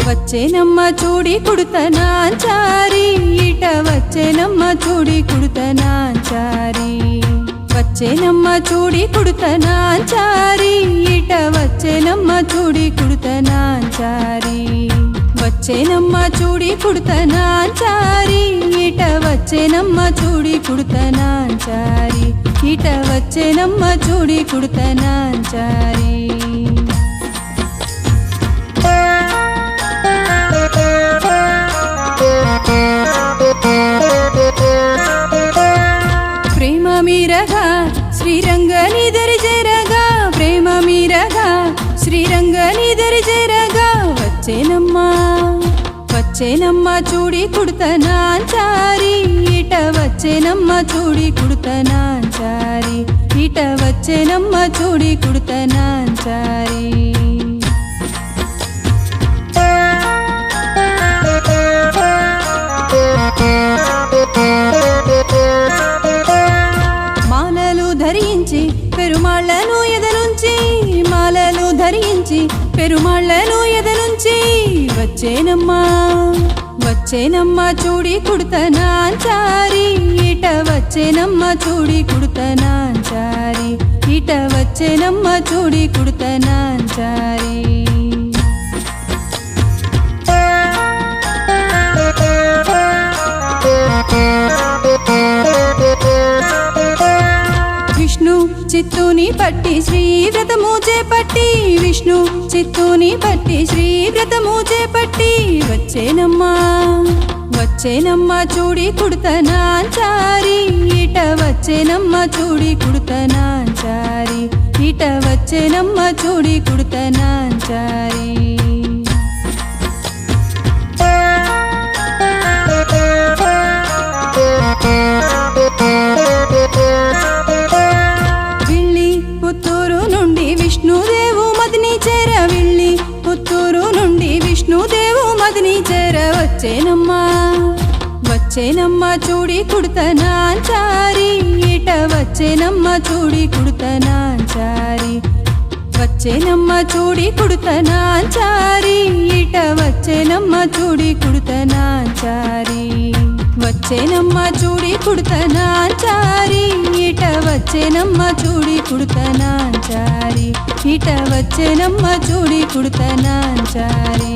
వచ్చేనమ్మ చూడి కుడుతనాంచారి ఇట వచ్చేనమ్మ చూడి కుడుతనాంచారి వచ్చేనమ్మ చూడి కుడుతనాంచారి ఇట వచ్చేనమ్మ చూడి కుడుతనాంచారి వచ్చేనమ్మ చూడి కుడుతనాంచారి ఇట వచ్చేనమ్మ చూడి కుడుతనాంచారి ఇట వచ్చేనమ్మ చూడి కుడుతనాంచారి ప్రేమ మీరగా శ్రీరంగనిదరి జరగా ప్రేమ మీరగా శ్రీరంగనిదరి జరగా వచ్చేనమ్మ చూడి కుడుతనాంచారి ఇట వచ్చేనమ్మ చూడి కుడుతనాంచారి ఇట వచ్చేనమ్మ చూడి కుడుతనాంచారి మాలలు ధరించి పెరుమాళ్లను ఎదలుంచి మాలలు ధరించి పెరుమాళ్లను ఎదలుంచి వచ్చేనమ్మ చూడి కుడుతనాంచారి ఇట వచ్చేనమ్మ చూడి కుడుతనాంచారి ఇట వచ్చేనమ్మ చూడి కుడుతనాంచారి విష్ణు చిత్తూని పట్టి శ్రీవ్రతము చేపట్టి విష్ణు చిత్తూని పట్టి శ్రీవ్రతము చేపట్టి వచ్చేనమ్మ చూడి కుడుతనాంచారి ఇట వచ్చేనమ్మ చూడి కుడుతనాంచారి ఇట వచ్చేనమ్మ చూడి కుడుతనాంచారి పుత్తూరు నుండి విష్ణుదేవు మదిని చేర విళ్ళి పుత్తూరు నుండి విష్ణుదేవు మదిని చేర వచ్చేనమ్మ చూడి కుడుతనాంచారి ఇట వచ్చేనమ్మ చూడి కుడుతనాంచారి వచ్చేనమ్మ చూడి కుడుతనాంచారి ఇట వచ్చేనమ్మ చూడి కుడుతనాంచారి వచ్చేనమ్మ చూడి కుడుతనాంచారి ఇట వచ్చేనమ్మ చూడి కుడుతనాంచారి ఇట వచ్చేనమ్మ చూడి కుడుతనాంచారి